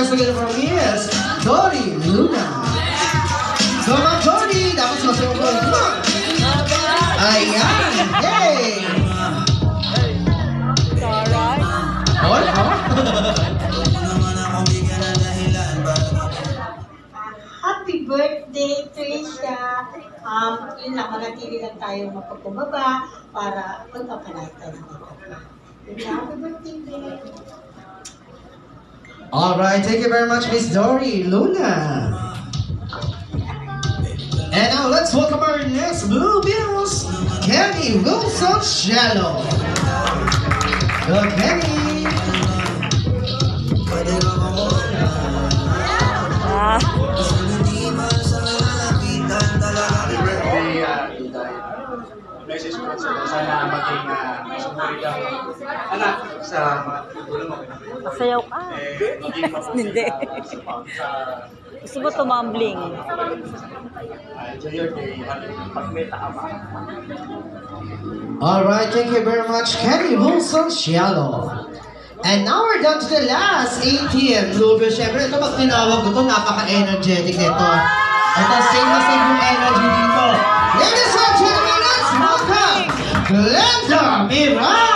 once again from Miss Dory Luna. So mga Dory, dapat sumasayaw ko. Ayan! Yay! Alright. Happy birthday, Trisha! Yun lang, manatili lang tayo mapagpumaba para magpapalayag tayo ng mga. Happy birthday, babe! Alright, thank you very much, Miss Dory Luna. And now let's welcome our next Blue Bills, Kenny Wilson Shallow. Go Kenny! Message ko sa sana maging sumuri ka anak sa mga tulong mo. Masayaw ka. Hindi. Gusto mo tumambling? Enjoy your day. Pagmeta ka ba? Alright, thank you very much, Kenny Wilson Shallow. And now we're down to the last 18 Bluebill. Siyempre, ito pag tinawag ko ito, napaka-energetic nito. Ito, same na same yung energy dito. Ladies and gentlemen, let's welcome Glenda Miran!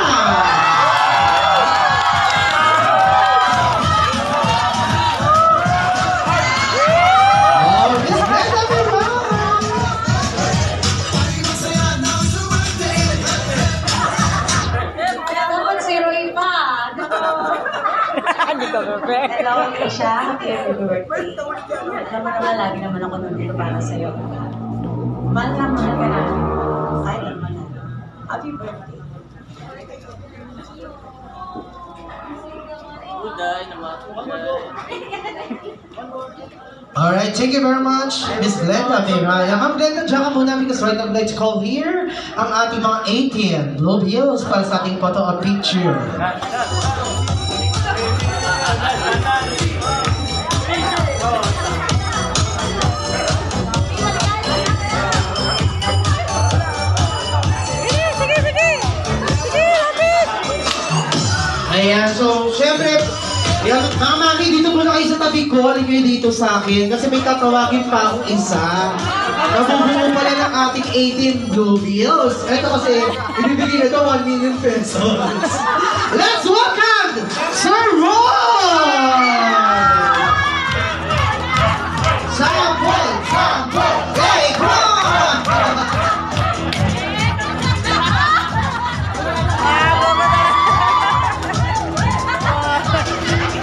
Hello, Trisha. Happy birthday. Alam mo naman, lagi naman ako nandito para sa'yo. Mahal ka na. Kahit naman na. Happy birthday. Alright, thank you very much, Miss Glenda Miraya. Ma'am Glenda, dyan ka muna because right now I'd like to call here ang ating mga 18 Blue Bills para sa ating photo or picture. Ayan, so, syempre, mga mami, dito muna kayo sa tabi ko, halika kayo dito sa akin, kasi may tatawagin pa akong isa. Nabubuo pala ng ating 18 Blue Bills. Ito kasi, ibibigay na ito 1 million pesos. Let's welcome Sir Ron! Sample, hey, Ron!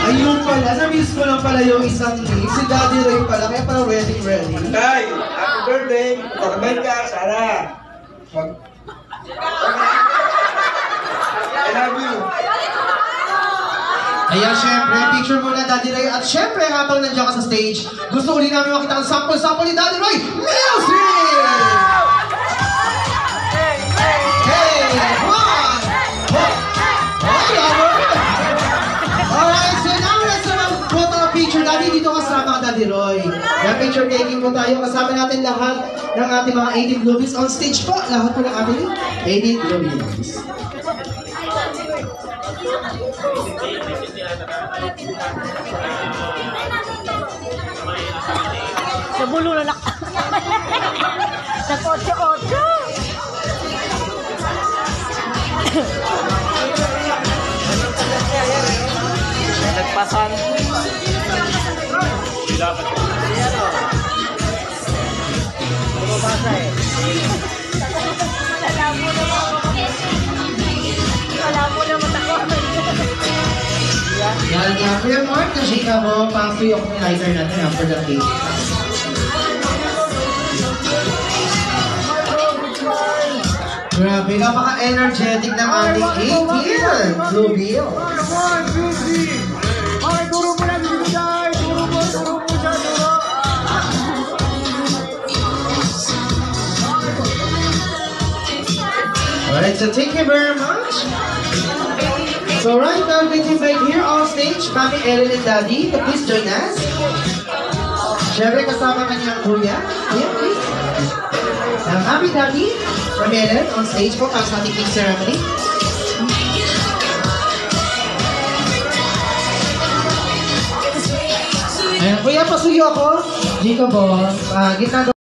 Ayun pala, na-miss ko lang pala yung isang name. Si Daddy Ray pala, kaya pala ready. Tay, happy birthday. Pagkabayin ka, sana. I love you. Ayan, syempre, picture muna Daddy Ray. At syempre, habang nandiyan ka sa stage, gusto ulit namin makita ang sample ni Daddy Ray. Music! Hey, one! Alright, so now let's photo picture. Daddy, dito kasama ka, Daddy Roy. Yan, picture taking po tayo. Kasama natin lahat ng ating mga 18 Bluebies on stage po. Lahat po ng ating 18 Bluebies. Nabulo na nak. Nag-8-8. Nagpasan. Bumabasa eh. Wala mo naman ako. Yan, Kuya Mark, kasi ka mo, paso yung lighter natin after the cake. Grabe, napaka-energetic ng ating 18 Blue Bills. Alright, so thank you very much. So right now, we can invite here on stage, Mami Ellen and Daddy, to please join us. Siyempre, kasama kanyang kuya. Ayan, please. Mami, Daddy, Mami Ellen, on stage po, para sa ating cake ceremony. Kuya, pasuyo ako. Jacob, gitna